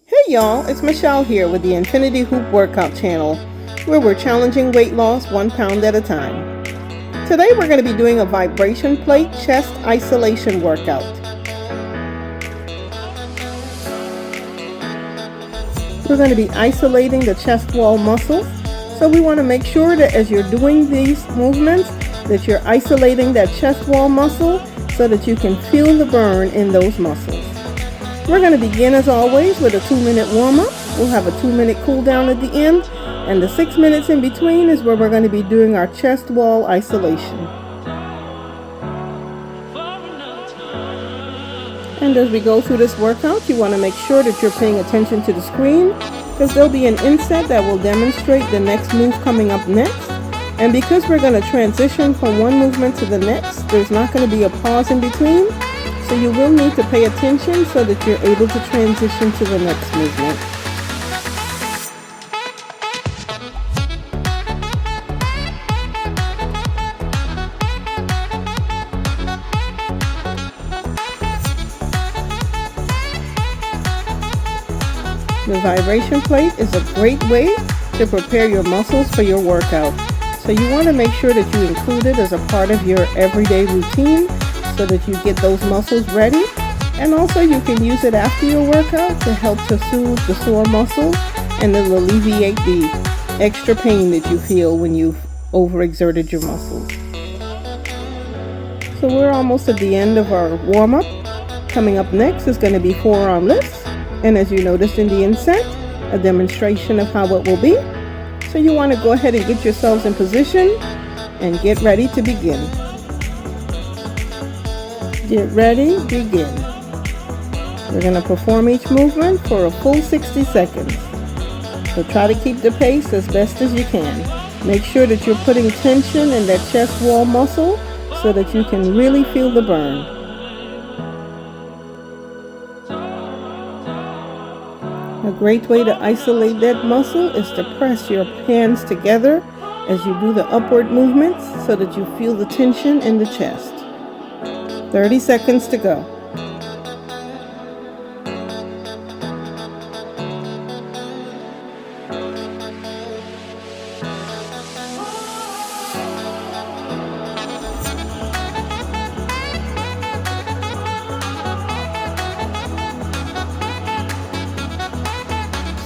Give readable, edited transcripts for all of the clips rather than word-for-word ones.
Hey y'all, it's Michelle here with the Infinity Hoop Workout channel, where we're challenging weight loss 1 pound at a time. Today we're going to be doing a vibration plate chest isolation workout. We're going to be isolating the chest wall muscles, so we want to make sure that as you're doing these movements, that you're isolating that chest wall muscle so that you can feel the burn in those muscles. We're going to begin as always with a 2-minute warm-up. We'll have a 2-minute cool down at the end, and the 6 minutes in between is where we're going to be doing our chest wall isolation. And as we go through this workout, you want to make sure that you're paying attention to the screen, because there'll be an inset that will demonstrate the next move coming up next. And because we're going to transition from one movement to the next, there's not going to be a pause in between. So you will need to pay attention so that you're able to transition to the next movement. The vibration plate is a great way to prepare your muscles for your workout. So you want to make sure that you include it as a part of your everyday routine, so that you get those muscles ready. And also you can use it after your workout to help to soothe the sore muscles and to alleviate the extra pain that you feel when you've overexerted your muscles. So we're almost at the end of our warm-up. Coming up next is going to be forearm lifts, and as you noticed in the inset, a demonstration of how it will be. So you want to go ahead and get yourselves in position and get ready to begin. Get ready, begin. We're going to perform each movement for a full 60 seconds. So try to keep the pace as best as you can. Make sure that you're putting tension in that chest wall muscle so that you can really feel the burn. A great way to isolate that muscle is to press your hands together as you do the upward movements so that you feel the tension in the chest. 30 seconds to go.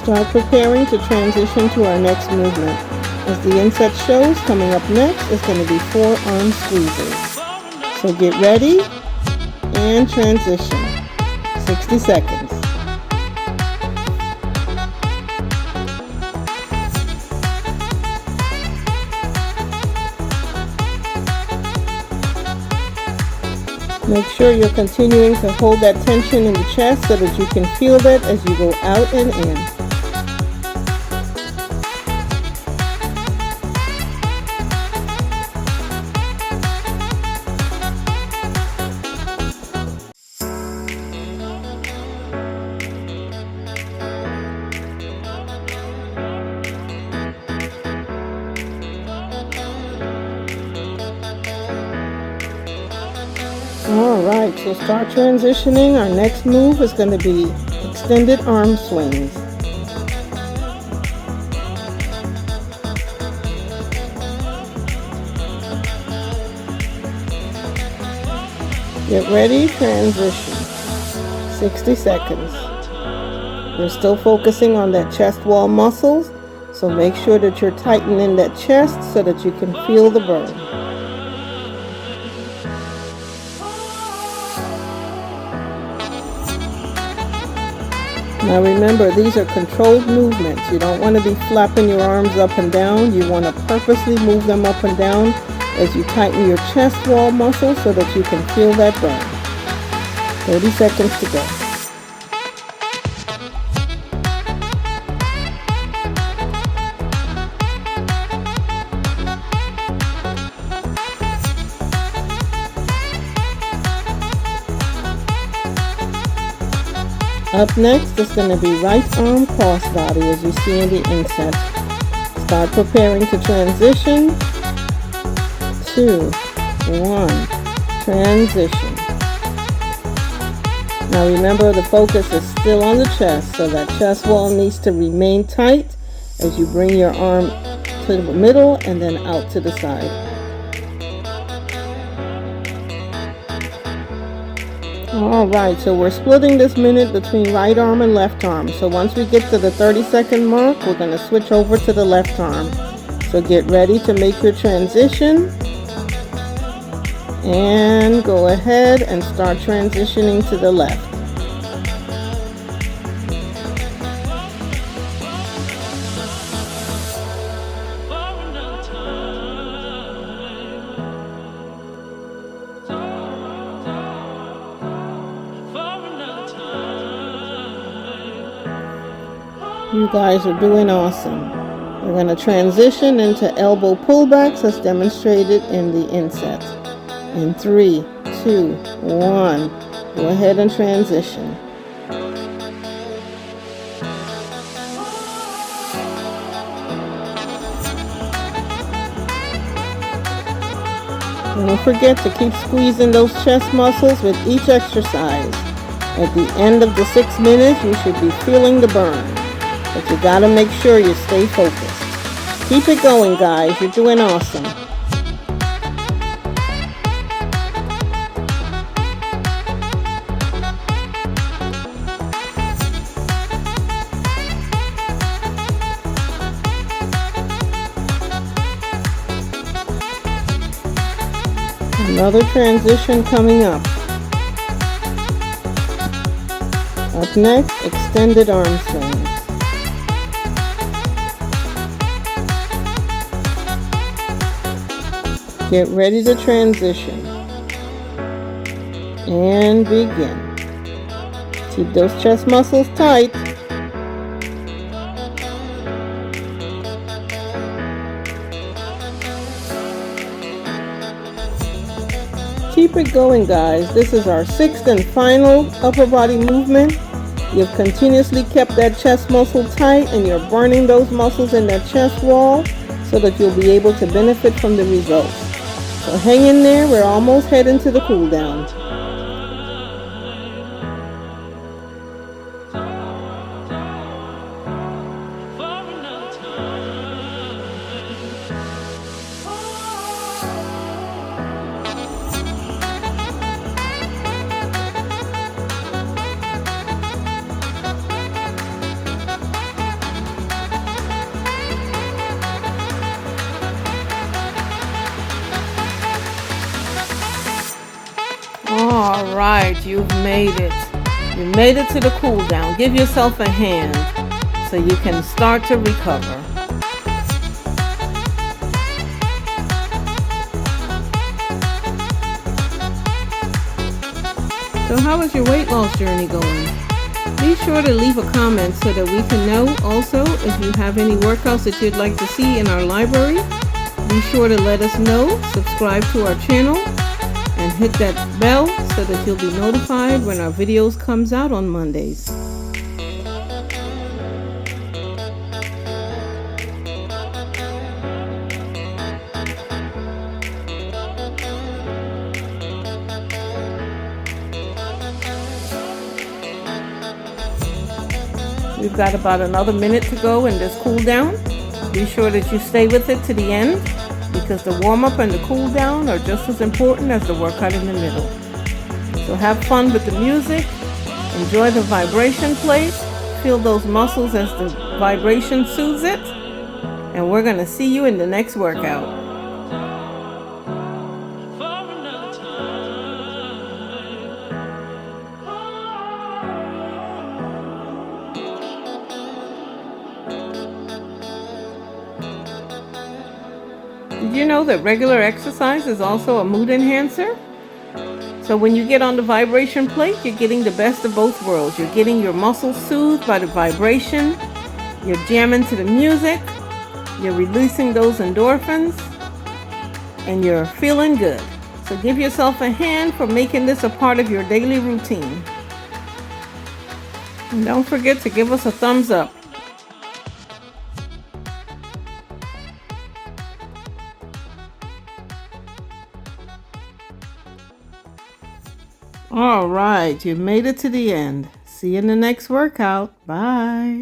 Start preparing to transition to our next movement. As the inset shows, coming up next is going to be forearm squeezes. So get ready and transition. 60 seconds. Make sure you're continuing to hold that tension in the chest so that you can feel that as you go out and in. Alright, so start transitioning. Our next move is going to be extended arm swings. Get ready, transition. 60 seconds. We're still focusing on that chest wall muscles, so make sure that you're tightening that chest so that you can feel the burn. Now remember, these are controlled movements. You don't want to be flapping your arms up and down. You want to purposely move them up and down as you tighten your chest wall muscle so that you can feel that burn. 30 seconds to go. Up next is going to be right arm crossbody as you see in the inset. Start preparing to transition. 2, 1, transition. Now remember, the focus is still on the chest, so that chest wall needs to remain tight as you bring your arm to the middle and then out to the side. Alright, so we're splitting this minute between right arm and left arm. So once we get to the 30-second mark, we're going to switch over to the left arm. So get ready to make your transition. And go ahead and start transitioning to the left. You guys are doing awesome. We're going to transition into elbow pullbacks as demonstrated in the inset. In 3, 2, 1, go ahead and transition. Don't forget to keep squeezing those chest muscles with each exercise. At the end of the 6 minutes, you should be feeling the burn. But you gotta make sure you stay focused. Keep it going, guys. You're doing awesome. Another transition coming up. Up next, extended arm swings. Get ready to transition. And begin. Keep those chest muscles tight. Keep it going, guys. This is our 6th and final upper body movement. You've continuously kept that chest muscle tight and you're burning those muscles in that chest wall so that you'll be able to benefit from the results. So hang in there. We're almost heading to the cool down. All right, you've made it. You made it to the cool down. Give yourself a hand so you can start to recover. So how is your weight loss journey going? Be sure to leave a comment so that we can know. Also, if you have any workouts that you'd like to see in our library, be sure to let us know. Subscribe to our channel and hit that bell so that you'll be notified when our videos comes out on Mondays. We've got about another minute to go in this cool down. Be sure that you stay with it to the end, because the warm-up and the cool down are just as important as the workout in the middle. So have fun with the music, enjoy the vibration plate, feel those muscles as the vibration soothes it, and we're going to see you in the next workout. Did you know that regular exercise is also a mood enhancer? So when you get on the vibration plate, you're getting the best of both worlds. You're getting your muscles soothed by the vibration. You're jamming to the music. You're releasing those endorphins. And you're feeling good. So give yourself a hand for making this a part of your daily routine. And don't forget to give us a thumbs up. All right, you made it to the end. See you in the next workout. Bye.